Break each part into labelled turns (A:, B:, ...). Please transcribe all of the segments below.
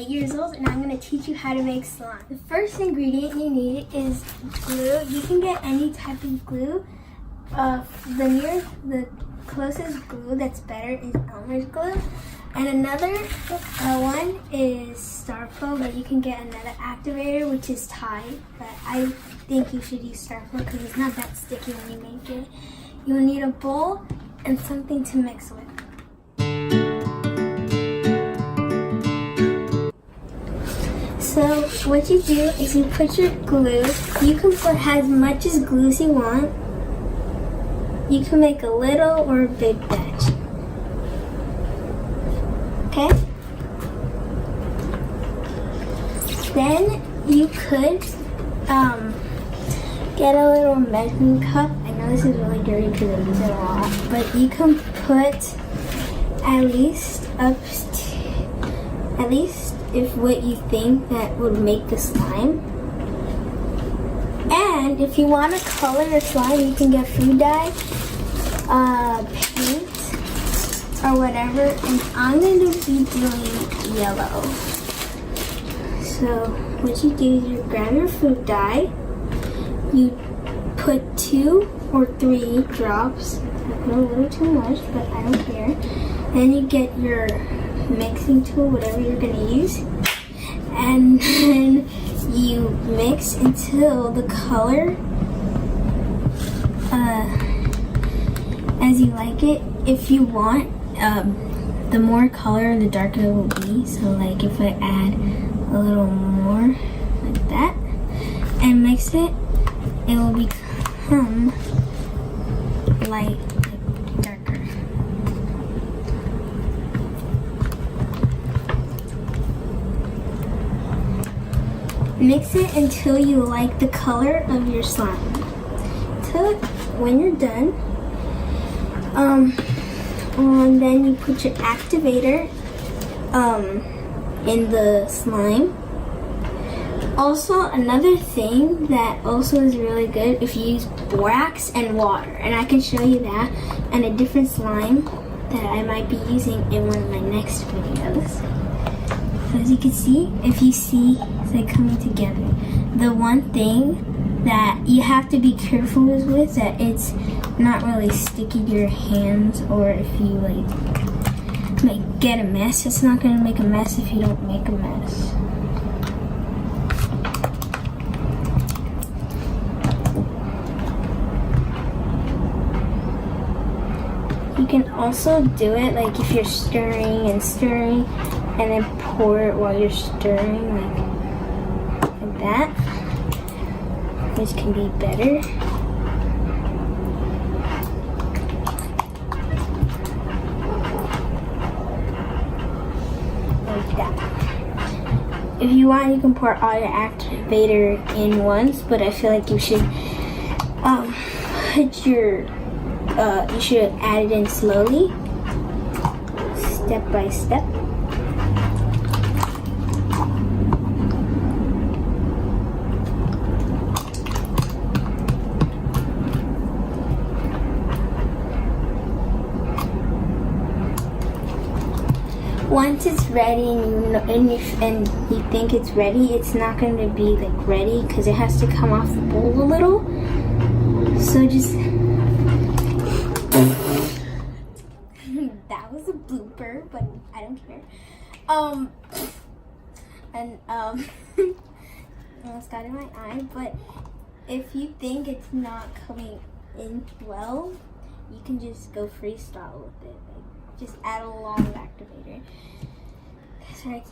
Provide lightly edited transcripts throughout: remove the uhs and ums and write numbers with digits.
A: 8 years old, and I'm going to teach you how to make slime. The first ingredient you need is glue. You can get any type of glue. The closest glue that's better is Elmer's glue. And another one is Starflo, but you can get another activator, which is Tide. But I think you should use Starflo because it's not that sticky when you make it. You'll need a bowl and something to mix with. So what you do is you put your glue. You can put as much as glue as you want. You can make a little or a big batch. Okay? Then you could get a little measuring cup. I know this is really dirty because I use it a lot, but you can put at least if what you think that would make the slime. And if you want to color the slime, you can get food dye, paint, or whatever. And I'm going to be doing yellow. So what you do is you grab your food dye, you put 2 or 3 drops. I put a little too much, but I don't care. Then you get your mixing tool, whatever you're going to use, and then you mix until the color as you like it. If you want, the more color the darker it will be. So like if I add a little more like that and mix it, it will become light, darker. Mix it until you like the color of your slime. Till when you're done, and then you put your activator in the slime. Also, another thing that also is really good if you use borax and water, and I can show you that and a different slime that I might be using in one of my next videos. So as you can see, if you see it coming together, the one thing that you have to be careful with that it's not really sticky to your hands, or if you like get a mess, it's not going to make a mess if you don't make a mess. You can also do it like if you're stirring and then pour it while you're stirring like that, which can be better. Like that. If you want, you can pour all your activator in once, but I feel like you should you should add it in slowly, step by step. Once it's ready and you think it's ready, it's not going to be like ready because it has to come off the bowl a little. So just that was a blooper, but I don't care. Almost got in my eye. But if you think it's not coming in well, you can just go freestyle with it. Like, just add a lot of activator. So right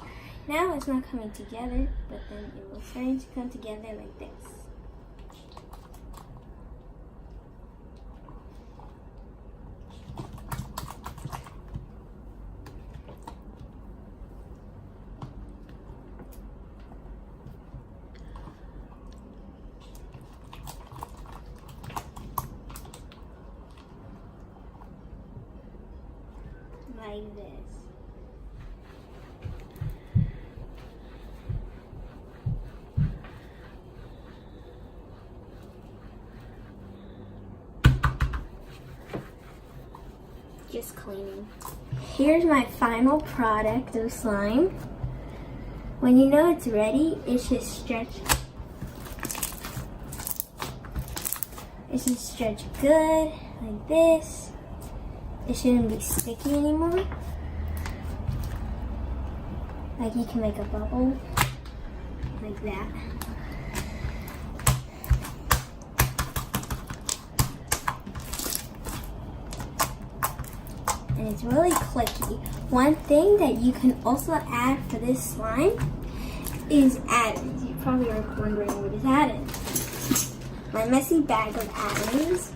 A: now it's not coming together, but then it will start to come together like this. Like this. Just cleaning. Here's my final product of slime. When you know it's ready, it should stretch. It should stretch good, like this. It shouldn't be sticky anymore. Like you can make a bubble, like that. And it's really clicky. One thing that you can also add for this slime is add-ins. You probably are wondering what is add-ins. My messy bag of add-ins.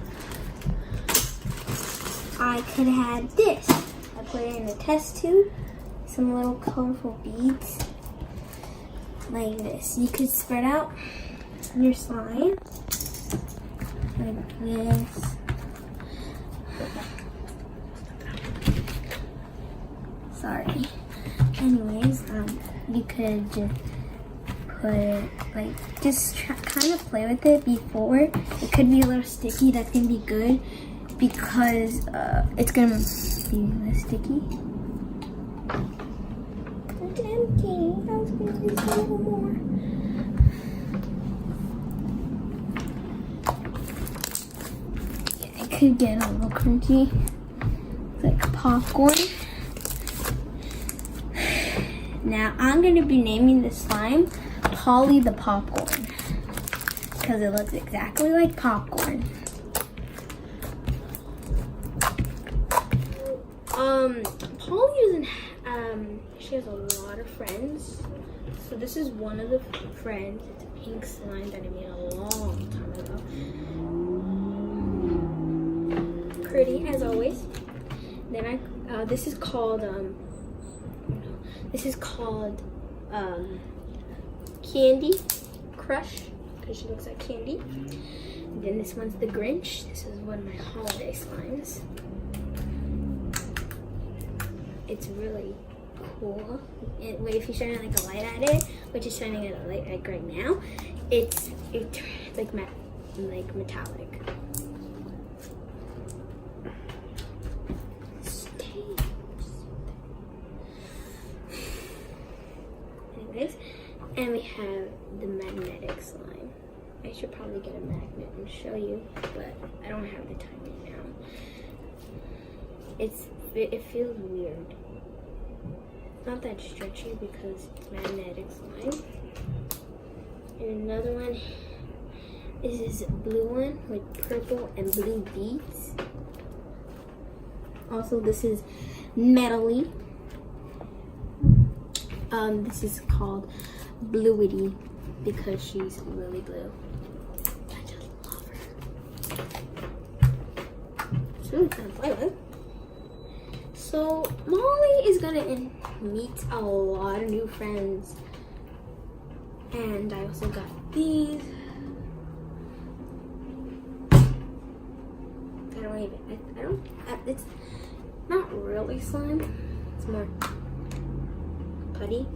A: I could add this. I put it in a test tube. Some little colorful beads. Like this. You could spread out your slime. Like this. Sorry. Anyways, you could just put, just kind of play with it before. It could be a little sticky. That's gonna be good because it's gonna be less sticky. It's empty. I was gonna use a little more. It could get a little crunchy. It's like popcorn. Now I'm going to be naming this slime Polly the Popcorn because it looks exactly like popcorn. Polly doesn't, she has a lot of friends. So this is one of the friends. It's a pink slime that I made a long time ago. Pretty as always. Then this is called, Candy Crush because she looks like candy. And then this one's the Grinch. This is one of my holiday slimes. It's really cool. If you shine like a light at it, which is shining at a light like right now, it's like metallic. And we have the magnetic slime. I should probably get a magnet and show you, but I don't have the time right now. It feels weird. Not that stretchy because it's magnetic slime. And another one is this blue one with purple and blue beads. Also, this is metally. This is called Bluity because she's really blue. I just love her. It's really fun to play with. So Molly is gonna meet a lot of new friends, and I also got these. It's not really slime. It's more putty,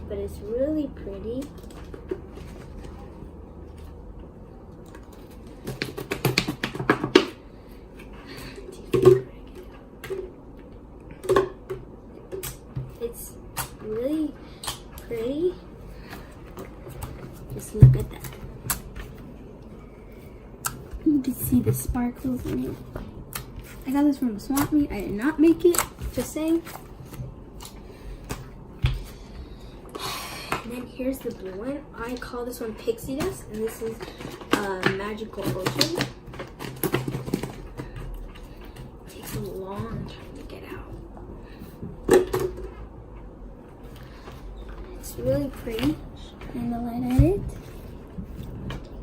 A: but it's really pretty. It's really pretty. Just look at that. You can see the sparkles in it. I got this from a swap meet. I did not make it. Just saying. And then here's the blue one. I call this one Pixie Dust, and this is Magical Ocean. It takes a long time to get out. It's really pretty. Shine the light at it.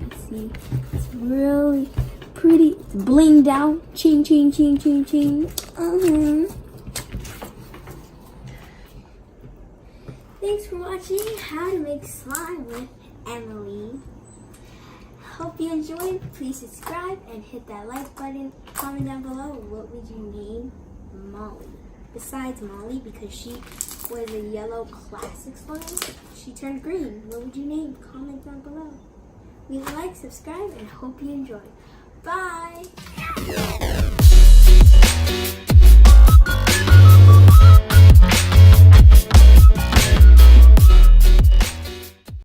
A: You can see it's really pretty. It's blinged out. Ching, ching, ching, ching, ching. Thanks for watching How to Make Slime with Emily. Hope you enjoyed. Please subscribe and hit that like button. Comment down below, what would you name Molly? Besides Molly, because she was a yellow classic slime, she turned green. What would you name? Comment down below. Leave a like, subscribe, and hope you enjoy. Bye!